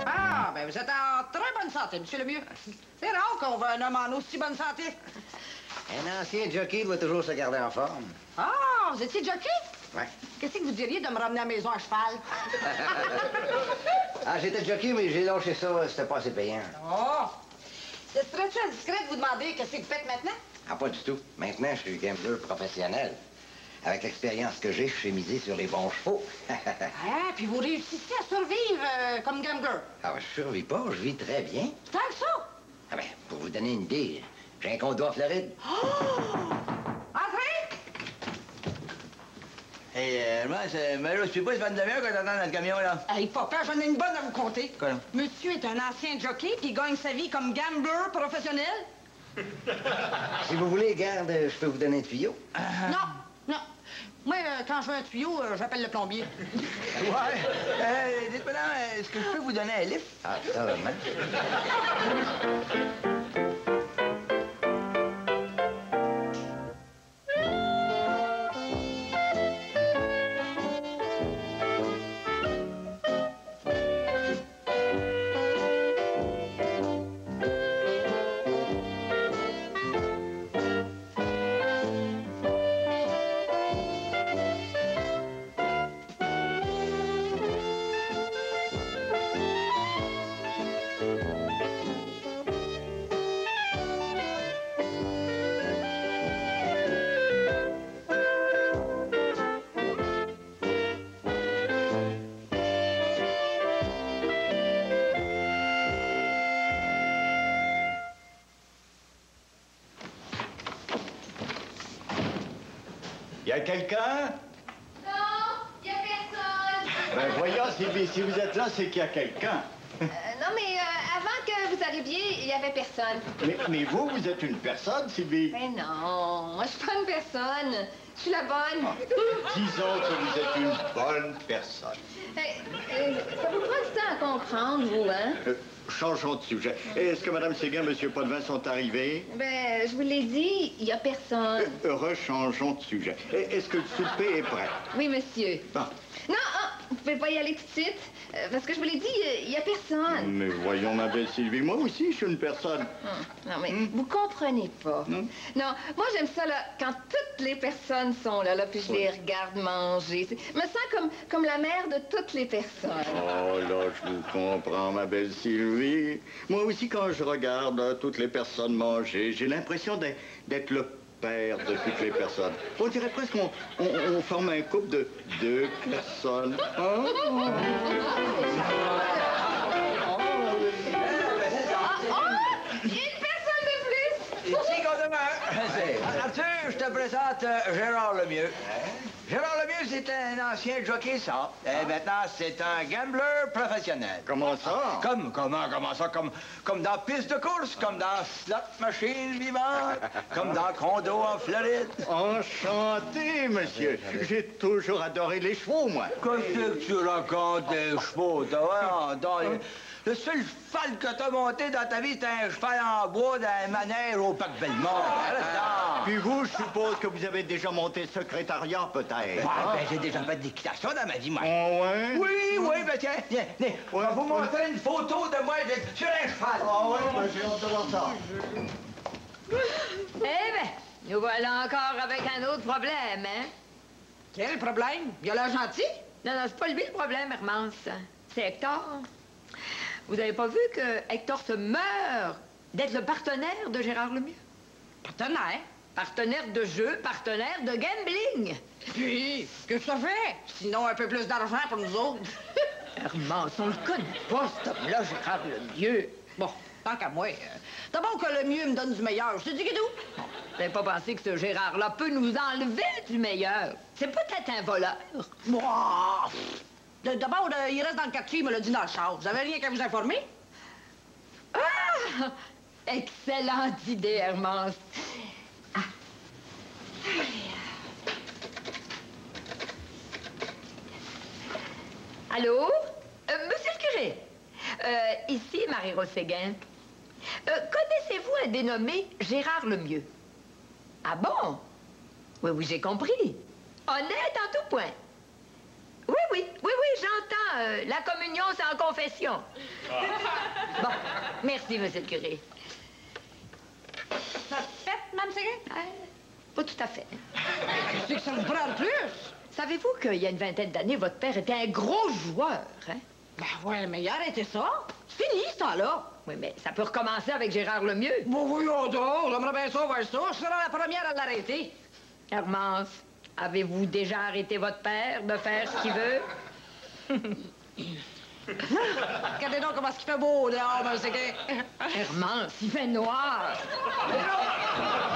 Ah, ben vous êtes en très bonne santé, monsieur Lemieux. C'est rare qu'on voit un homme en aussi bonne santé. Un ancien jockey doit toujours se garder en forme. Ah, vous étiez jockey? Ouais. Qu'est-ce que vous diriez de me ramener à la maison à cheval? Ah, j'étais jockey, mais j'ai lâché ça, c'était pas assez payant. Oh! Serait-tu indiscret de vous demander qu'est-ce que vous faites maintenant? Ah, pas du tout. Maintenant, je suis gambler professionnel. Avec l'expérience que j'ai, je suis misé sur les bons chevaux. Ah, puis vous réussissez à survivre comme gambler. Ah, je survis pas, je vis très bien. Tant que ça? Ah ben, pour vous donner une idée, j'ai un condo en Floride. Oh! Entrez! Hey, moi, mais là, je sais pas, ça fait une demi-heure qu'on t'attend dans le camion, là. Hey, papa, j'en ai une bonne à vous compter. Quoi, là? Monsieur est un ancien jockey, puis il gagne sa vie comme gambler professionnel. Si vous voulez, garde, je peux vous donner un tuyau. Non, non. Moi, quand je veux un tuyau, j'appelle le plombier. Ouais. Dites-moi, est-ce que je peux vous donner un lift? Ah, ça, vraiment. Y a quelqu'un? Non, il n'y a personne. Ben voyons, Sylvie, si vous êtes là, c'est qu'il y a quelqu'un. Non, mais avant que vous arriviez, il n'y avait personne. Mais vous, vous êtes une personne, Sylvie. Mais non, moi, je suis pas une personne. Je suis la bonne. Disons que vous êtes une bonne personne. Ça vous prend du temps à comprendre, vous, hein? Changeons de sujet. Est-ce que Mme Séguin et M. Potvin sont arrivés? Ben, je vous l'ai dit, il n'y a personne. Rechangeons de sujet. Est-ce que le souper est prêt? Oui, monsieur. Bon. Non, vous pouvez pas y aller tout de suite. Parce que je vous l'ai dit, il n'y a personne. Mais voyons, ma belle Sylvie, moi aussi, je suis une personne. Non, mais vous comprenez pas. Non, moi, j'aime ça, là, quand toutes les personnes sont là, puis je les regarde manger. Je me sens comme la mère de toutes les personnes. Oh, là, je vous comprends, ma belle Sylvie. Moi aussi, quand je regarde toutes les personnes manger, j'ai l'impression d'être le père de toutes les personnes. On dirait presque qu'on forme un couple de 2 personnes. Hein? Une personne de plus! Ici qu'on demeure. Arthur, je te présente Gérard Lemieux. Gérard Lemieux, c'est un ancien jockey, ça. Et maintenant, c'est un gambler professionnel. Comment ça? Comment ça? Comme dans piste de course, comme dans slot machine vivante, comme dans condo en Floride. Enchanté, monsieur. J'ai toujours adoré les chevaux, moi. Qu'est-ce que tu racontes des chevaux, toi? Le seul cheval que t'as monté dans ta vie, c'était un cheval en bois d'un manège au parc Belmont. Puis vous, je suppose que vous avez déjà monté le secrétariat, peut-être. Ben, j'ai déjà fait de l'équitation dans ma vie, moi. Oh, ouais? Oui, ben tiens, on va vous montrer une photo de moi sur un cheval. Ah ouais, ben, j'ai hâte de voir ça. Eh bien, nous voilà encore avec un autre problème, hein? Quel problème? Il a l'air gentil? Non, c'est pas lui le problème, Hermance. C'est Hector. Vous avez pas vu que Hector se meurt d'être le partenaire de Gérard Lemieux? Partenaire? Partenaire de jeu, partenaire de gambling. Puis, que ça fait? Sinon, un peu plus d'argent pour nous autres. Hermance, on le connaît pas, cet homme-là, Gérard Lemieux. Bon, tant qu'à moi. D'abord que le mieux me donne du meilleur. Je te dis que tout. Vous n'avez pas pensé que ce Gérard-là peut nous enlever du meilleur? C'est peut-être un voleur. Moi, d'abord, il reste dans le quartier, il me l'a dit dans le char. Vous avez rien qu'à vous informer? Ah! Excellente idée, Hermance. Ah. Allô? Monsieur le curé? Ici Marie-Rose Séguin. Connaissez-vous un dénommé Gérard Lemieux? Ah bon? Oui, j'ai compris. Honnête en tout point. Oui, j'entends. la communion, c'est en confession. Bon, merci, monsieur le curé. Ça te pète, Mme Séguin? Pas tout à fait. C'est que ça vous prend plus. Savez-vous qu'il y a une vingtaine d'années, votre père était un gros joueur, hein? Ben ouais, mais il a arrêté ça. C'est fini, ce temps-là. Oui, mais ça peut recommencer avec Gérard Lemieux. Bon, voyons donc, j'aimerais bien ça voir ça. Je serai la première à l'arrêter. Hermance, avez-vous déjà arrêté votre père de faire ce qu'il veut? Regardez donc comment il fait beau dehors, Mme Séguin. Hermance, il fait noir.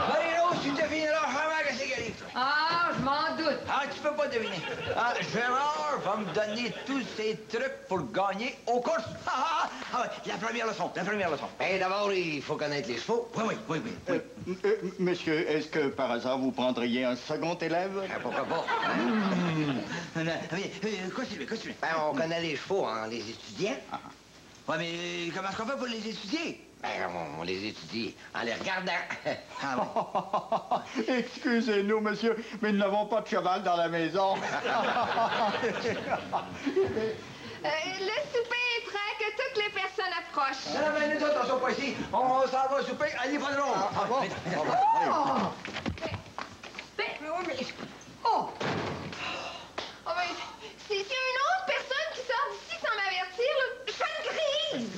Marie-Rose, tu devineras vraiment que c'est gagné. Ah, je m'en doute. Ah, tu peux pas deviner. Ah, Gérard va me donner tous ses trucs pour gagner aux courses. Ah, ouais, la première leçon. Ben, d'abord, il faut connaître les chevaux. Oui. Monsieur, est-ce que par hasard vous prendriez un second élève? Pourquoi pas? Continue. Ben, on connaît les chevaux en les étudiant. Ouais, mais comment est-ce qu'on fait pour les étudier? Ben, on les étudie en les regardant. Excusez-nous, monsieur, mais nous n'avons pas de cheval dans la maison. Le souper est prêt, que toutes les personnes approchent. Non, mais nous autres, on sort pas ici. On s'en va souper à l'hippodrome. Oh, mais si une autre personne qui sort d'ici sans m'avertir, là, je fais une crise.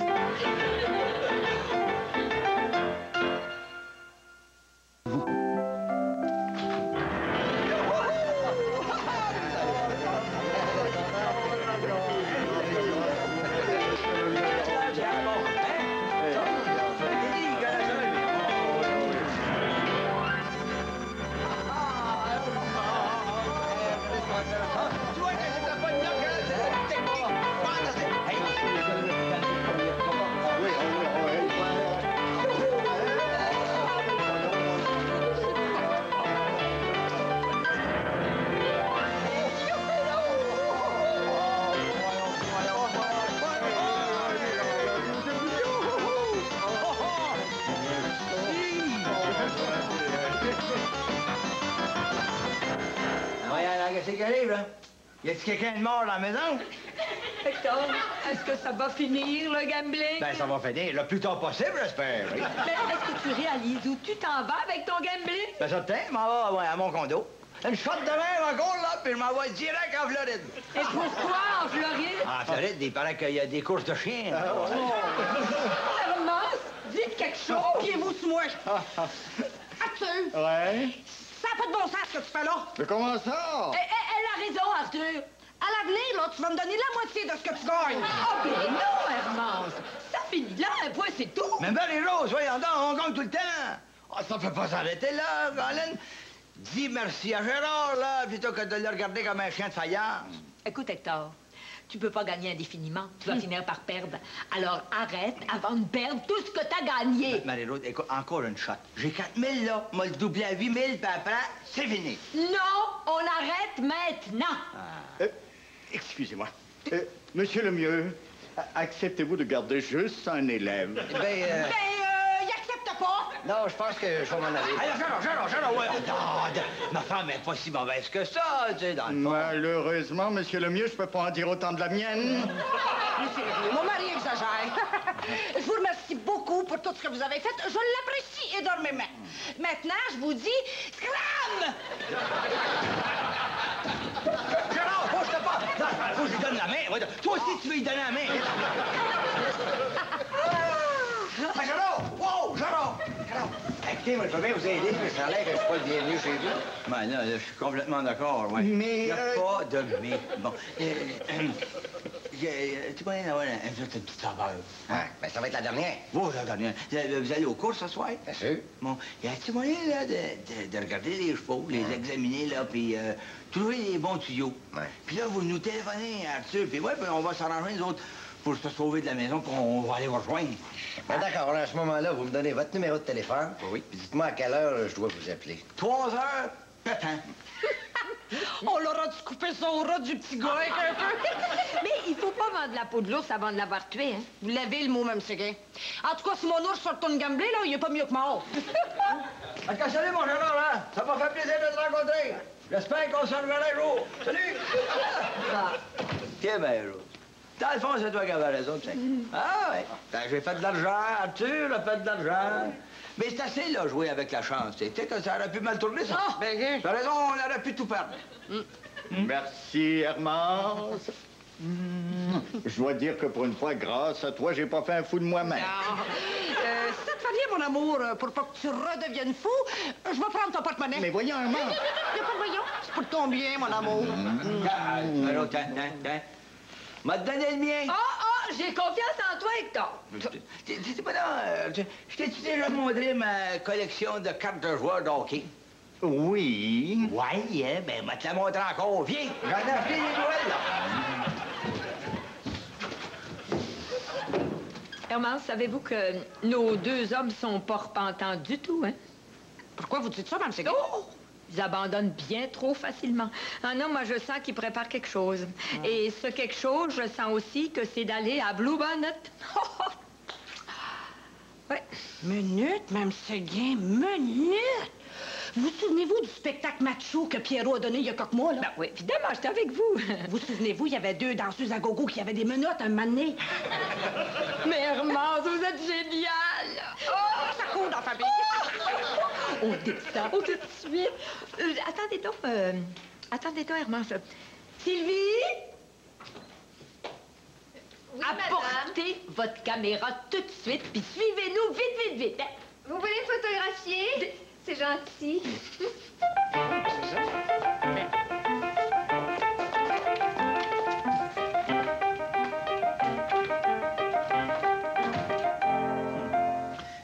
Qu'est-ce qui arrive, là? Y a-t-il quelqu'un de mort dans la maison? Hector, est-ce que ça va finir, le gambling? Ben, ça va finir le plus tôt possible, j'espère. Oui. Mais est-ce que tu réalises où tu t'en vas avec ton gambling? Ben, certain, je m'en vais à mon condo. Une shot de même encore, là, puis je m'en vais direct en Floride. Et pourquoi en Floride? En Floride, il paraît qu'il y a des courses de chiens. Hermance, dites quelque chose. Pieds-vous sous moi. Arthur, Ouais? ça n'a pas de bon sens ce que tu fais là. Mais comment ça? Elle a raison, Arthur. À l'avenir, là, tu vas me donner la moitié de ce que tu gagnes. Ah, ben non, Hermance. Ça finit là, un point, c'est tout. Mais Marie-Rose, voyons donc, on gagne tout le temps. Ah, ça peut pas s'arrêter là, Colin. Dis merci à Gérard, là, plutôt que de le regarder comme un chien de faïence. Écoute, Hector, tu peux pas gagner indéfiniment. Tu vas finir par perdre. Alors arrête avant de perdre tout ce que t'as gagné. Marie-Rose, écoute, encore une shot. J'ai 4 000, là. Moi, le doubler à 8 000, puis après, c'est fini. Non, on arrête maintenant. Excusez-moi. Monsieur Lemieux, acceptez-vous de garder juste un élève? Ben, Il accepte pas. non, je pense que je vais m'en aller. Alors, Gérard, ouais. Non, ma femme est pas si mauvaise que ça, tu sais, dans le fond. Malheureusement, monsieur Lemieux, je peux pas en dire autant de la mienne. Mon mari exagère. Je vous remercie beaucoup pour tout ce que vous avez fait. Je l'apprécie énormément. Maintenant, je vous dis, scram! Gérard, bouge-toi pas! Non, faut que je lui donne la main. Ouais, toi aussi, tu veux lui donner la main. Ah, Gérard! Wow, Gérard! Écoutez, moi, je veux bien vous aider, mais ça a l'air que je suis pas le bienvenu chez vous. Ben là, je suis complètement d'accord, ouais. Mais, Il n'y a pas de mais. Bon. Tu pourrais avoir une petite saveur. Ah, ben, ça va être la dernière. Vous, la dernière. Vous allez aux courses ce soir? Bien sûr. Bon, y a-t-il moyen, là, de regarder les chevaux, les examiner, là, puis trouver les bons tuyaux? Ouais. Puis là, vous nous téléphonez, Arthur, puis ouais, puis on va s'arranger, nous autres, pour se sauver de la maison, puis on va aller vous rejoindre. Ben, d'accord, à ce moment-là, vous me donnez votre numéro de téléphone. Oui. Puis dites-moi à quelle heure je dois vous appeler. 3 heures, pétant. On l'aura dû couper son rat du petit gars avec un peu. Mais il faut pas vendre la peau de l'ours avant de l'avoir tué, hein? Vous l'avez, le mot, même Séguin. En tout cas, si mon ours sort de gambler, là, il est pas mieux que mort. Salut, mon Gérard, là. Ça m'a fait plaisir de te rencontrer. J'espère qu'on se reverra un jour. Salut! Tiens, ben, Rose. Dans le fond, c'est toi qui avais raison, tu sais. Ah ouais. J'ai fait de l'argent, Arthur a fait de l'argent. Mais c'est assez, là, jouer avec la chance. Tu sais que ça aurait pu mal tourner, ça. Ah, ben, T'as raison, on aurait pu tout perdre. Merci, Hermance. Je dois dire que pour une fois, grâce à toi, j'ai pas fait un fou de moi-même. Si ça te fait bien, mon amour, pour pas que tu redeviennes fou, je vais prendre ton porte-monnaie. Mais voyons, Hermance. Il a pas de voyons. C'est pour ton bien, mon amour. Alors, tiens. M'a donné le mien. J'ai confiance en toi, Hector. C'est pas non. Je t'ai-tu déjà montré ma collection de cartes de joueurs de hockey? Oui. Oui, hein? Ben, m'a te la montrer encore. Viens, j'en ai acheté des nouvelles, là. Hermance, savez-vous que nos deux hommes sont pas repentants du tout, hein? Pourquoi vous dites ça, Mme Séguin? Oh! Ils abandonnent bien trop facilement. Ah non, moi, je sens qu'ils préparent quelque chose. Et ce quelque chose, je sens aussi que c'est d'aller à Blue Bonnet. Ouais. Minute, Mme Séguin, minute! Vous souvenez-vous du spectacle macho que Pierrot a donné il y a quelques mois, là? Ben oui, évidemment, j'étais avec vous. Vous souvenez-vous, il y avait deux danseuses à gogo qui avaient des menottes un moment donné? Mais Hermance, vous êtes géniale! Oh, ça court dans la famille! On descend tout de suite. Attendez donc, Hermance. Sylvie? Oui, Apportez votre caméra tout de suite, puis suivez-nous vite, hein? Vous voulez photographier? C'est gentil.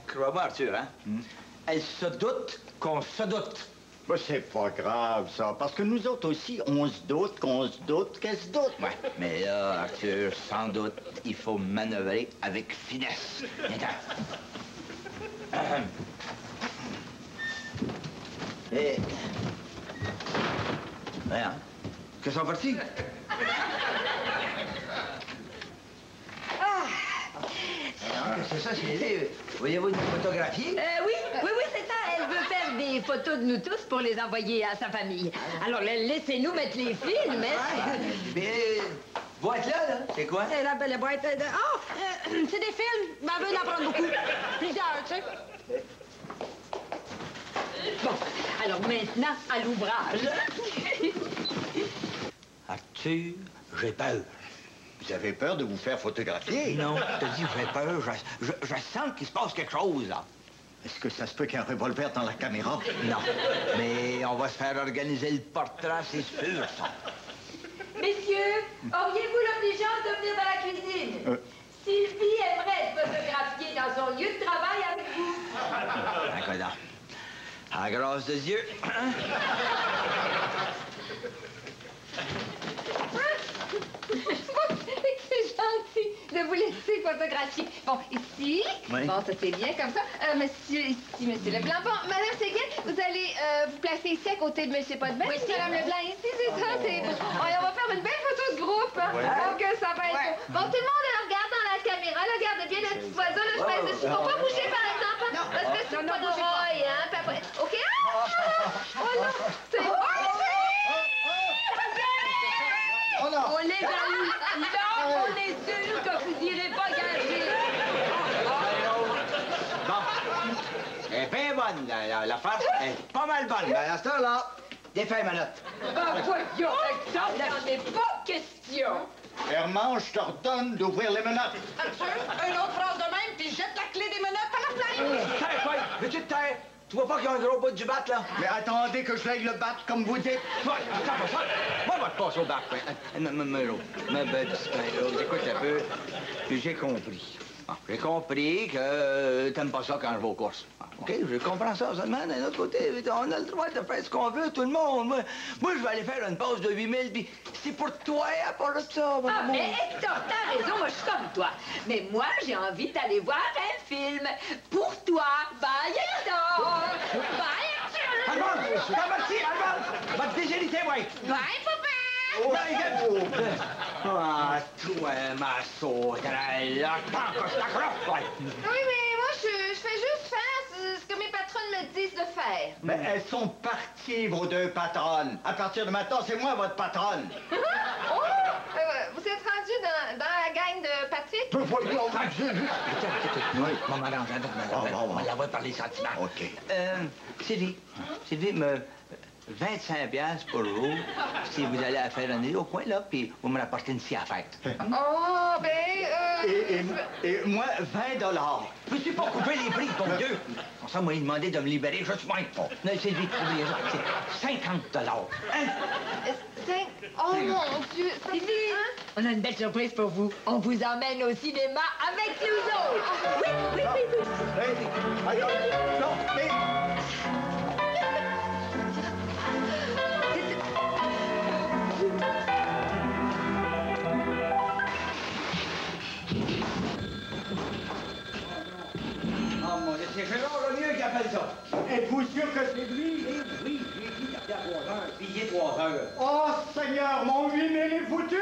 Crois-moi, Arthur, hein? Elle se doute qu'on se doute. Ben, c'est pas grave, ça, parce que nous autres aussi, on se doute qu'on se doute qu'elle se doute. Ouais, mais là, Arthur, sans doute, il faut manœuvrer avec finesse. Viens-t'en. Et... Voyons. Qu'est-ce qu'ils sont partis? C'est ça, c'est... Voyez-vous une photographie? Oui, c'est ça. Elle veut faire des photos de nous tous pour les envoyer à sa famille. Alors, laissez-nous mettre les films, hein? Mais... boîte là, c'est quoi? La belle boîte de... c'est des films. Ma veut en prendre beaucoup. Plusieurs, tu sais. Bon, alors maintenant, à l'ouvrage. Arthur, j'ai peur. Vous avez peur de vous faire photographier? Non, je te dis, j'ai peur. Je sens qu'il se passe quelque chose, là. Est-ce que ça se peut qu'il y ait un revolver dans la caméra? Non, mais on va se faire organiser le portrait, c'est sûr, ça. Messieurs, auriez-vous l'obligeance de venir dans la cuisine? Sylvie aimerait être photographiée dans son lieu de travail avec vous. D'accord. À la grâce de Dieu. C'est gentil de vous laisser photographier. Bon, ici. Oui. Bon, ça c'est bien comme ça. Monsieur, ici, monsieur Leblanc. Bon, Madame Séguin, vous allez vous placer ici à côté de Monsieur Potvin. Oui, Madame Leblanc, ici, c'est ça. C'est... on va faire une belle photo de groupe. Donc, ça va être beau. Bon, tout le monde regarde dans la caméra. Là, regardez bien le petit oiseau. Là, je pèse dessus. Faut pas bouger, par exemple. Hein, parce que c'est pas de roy, hein. Puis après... OK? Oh non! C'est... Oh non! On les a eu. Là, on est sûr que vous n'irez pas gager. Bon. Elle est bien bonne, la farce. Elle est pas mal bonne. Mais à ce temps-là, défais ma note. Ben voyons, Hector, il n'en est pas question. Hermance, je t'ordonne d'ouvrir les menottes. Arthur, une autre phrase de même, puis jette la clé des menottes par la fenêtre. Taire, quoi? Veux-tu te taire? Tu vois pas qu'il y a un gros bout du bat, là? Mais attendez que je l'aille le battre, comme vous dites. Ouais, attends, ça. Moi, on va te passer au bac. Ma belle petite écoute un peu. Puis j'ai compris. J'ai compris que t'aimes pas ça quand je vais aux courses. OK? Je comprends ça seulement. D'un autre côté, on a le droit de faire ce qu'on veut, tout le monde. Moi, je vais aller faire une pause de 8000, puis c'est pour toi, à part de ça, mon amour. Mais Hector, t'as raison, moi je suis comme toi. Mais moi, j'ai envie d'aller voir un film. Pour toi. Bye, Hector. Bye, Arthur. Allemande! T'as parti, Allemande! Va te déshériter, ouais! Bye, papa. Ah, toi, ma sauterelle, là, tant que je t'accroche, ouais. Oui, mais moi, je fais juste faire ce que mes patronnes me disent de faire. Mais elles sont parties, vos deux patronnes. À partir de maintenant, c'est moi votre patronne. Oh! Vous êtes rendu dans la magnifique. Oui, je vais m'arranger avec madame. On va l'avoir par les sentiments. OK. Sylvie, 25 piastres pour vous, si vous allez à la Ferronnerie au coin, là, puis vous me rapportez une scie à la fête. Oh, Et moi, 20 $. Peux-tu pas couper les prix, ton Dieu? Pour ça, moi, il demandé de me libérer juste moins. Non, Sylvie, oubliez ça, c'est 50 $. Hein? Oh, mon Dieu. Sylvie, on a une belle surprise pour vous. On vous emmène au cinéma avec nous autres. Oui. Non, mais... Oh, mon Dieu, c'est Gérard Lemieux qui appelle ça. Êtes-vous sûr que c'est lui? Oui, j'ai dit qu'il y a 3 heures, billet 3 heures. Oh, Seigneur, mon 8 000 est foutu!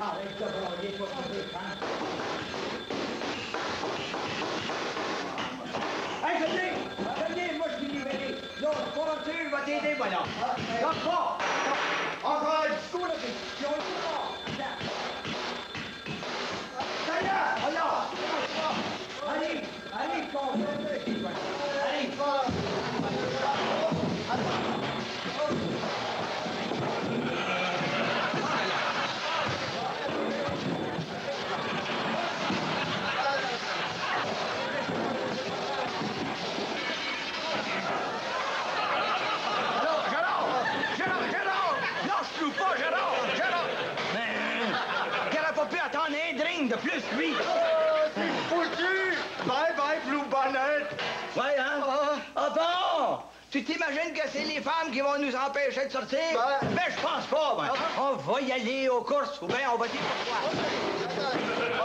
Arrête de brailler, toi, Hey, venez, moi, je suis libéré. L'autre voiture va t'aider, voilà. Lâche pas. Encore un discours, là, on le Seigneur! Allez, Lâche-nous pas, Gérard! Mais, qu'il n'aurait pas pu attendre un drink de plus, lui! Foutu! Bye, Blue Bonnet! Ouais, hein? Ah bon? Tu t'imagines que c'est les femmes qui vont nous empêcher de sortir? Ben, je pense pas, ben. On va y aller aux courses, ou bien on va dire pourquoi.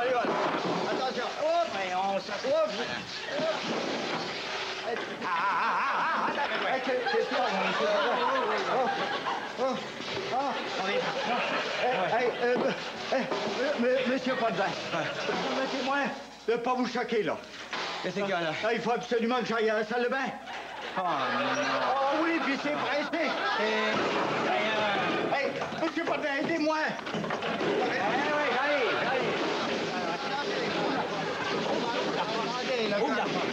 Allez, attention! Ben, on s'assoit. Monsieur Potvin, permettez-moi de ne pas vous choquer, là. Qu'est-ce qu'il y a là? Il faut absolument que j'aille à la salle de bain. Oh, non. Oh oui, puis c'est pressé. Hey, monsieur Potvin, aidez-moi. Oui, j'arrive. Ouvre la porte.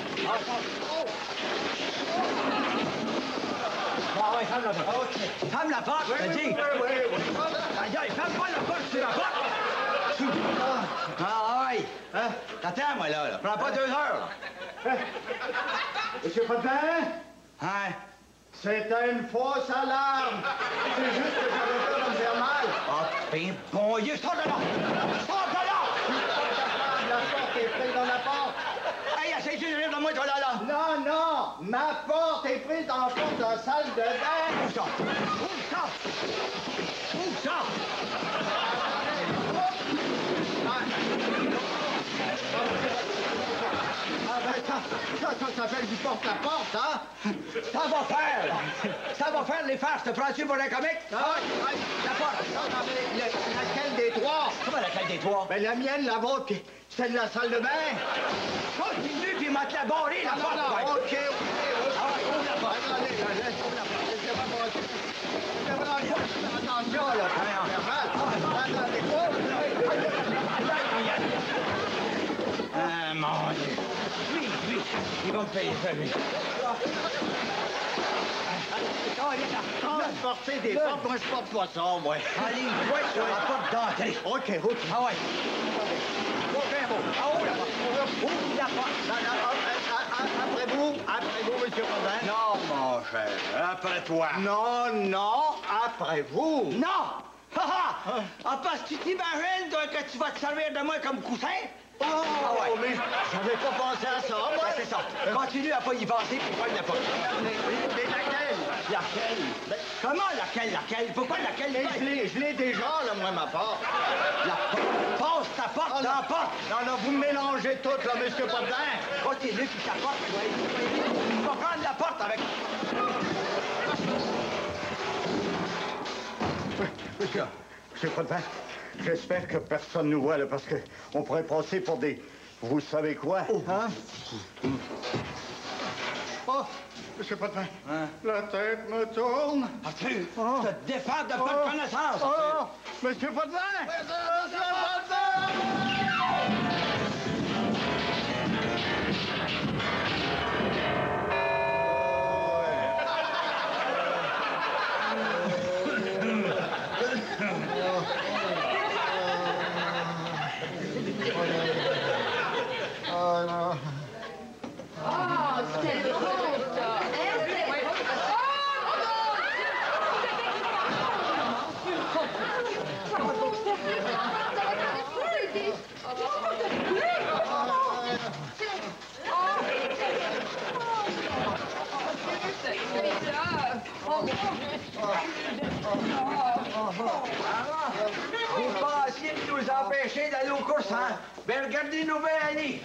Ah oui, ferme la porte. Ferme la porte, t'as dit. Aïe, ferme pas la porte sur la porte. Ah oui. T'attends, moi, là. Prends pas 2 heures. Monsieur Potvin, Hein? c'était une fausse alarme. C'est juste que j'avais peur de me faire mal. Ah, ben, bon Dieu, sors de là! Sors de là! La porte est prise dans la porte. Hey, essaye de rire de moi, toi, là! Non, ma porte est prise dans la porte de la salle de bain. Où ça? Ah ben ça s'appelle du porte-à-porte, hein? Ça va faire les farces. Te prends-tu pour un comique? La porte! Laquelle des trois? Comment laquelle des trois? Ben la mienne, la vôtre, puis celle de la salle de bain. Continue, puis m'a te la barrer, la porte! OK. Ouvre la porte! Attention, là. Ah, mon Dieu! Lui, il va me payer ça, lui. Porter des portes, moi, je porte pas ça, moi. Allez, ouais, sur la porte d'entrée. OK. Ah ouais. Ouvre la porte. Après vous, monsieur Potvin. Non, mon cher, après toi. Non, après vous. Non! Ah, parce que tu t'imagines, toi, que tu vas te servir de moi comme coussin? Oh, mais j'avais pas pensé à ça, moi. Ouais, c'est ça. Continue à pas y penser, puis pogne la porte. Mais laquelle? Laquelle? Comment laquelle? Pourquoi laquelle? Je l'ai déjà, là, moi, ma porte. La porte. Passe ta porte dans la porte. Non, vous me mélangez tout, là, monsieur Potvin. Continue, puis ta porte, tu vas prendre la porte avec... Monsieur Potvin, j'espère que personne nous voit, là, parce qu'on pourrait passer pour des... Vous savez quoi? Hein? Oh, monsieur Potvin, la tête me tourne. Arthur, te défends de pas de connaissance. Oh, monsieur Potvin! Monsieur Potvin! Oh non. Oh, c'était drôle, ça. Hein, c'était drôle. Vous pensiez de nous empêcher d'aller aux courses, hein? Ben, regardez-nous bien, Annie.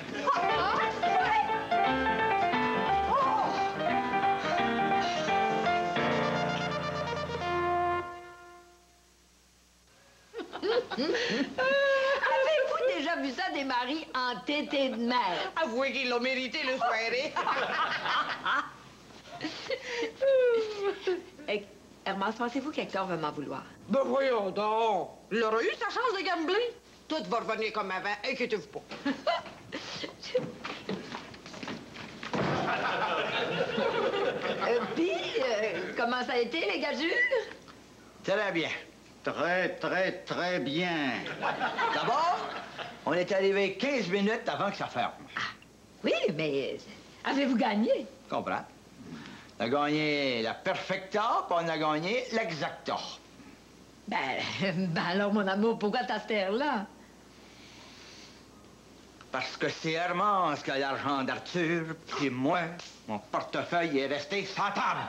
Avez-vous déjà vu ça des maris entêtés de mer? Avouez qu'il l'a mérité, le soirée. Hermance, pensez-vous qu'Hector va m'en vouloir? Ben voyons donc. Il aura eu sa chance de gambler. Tout va revenir comme avant, inquiétez-vous pas. Puis, comment ça a été, les gazures? Très bien. Très bien. D'abord, on est arrivé 15 minutes avant que ça ferme. Oui, mais avez-vous gagné? Comprends? On a gagné la perfecta, puis on a gagné l'exacta. Ben alors, mon amour, pourquoi t'as cette air-là? Parce que c'est Hermance qui a l'argent d'Arthur, puis moi, mon portefeuille est resté sans table.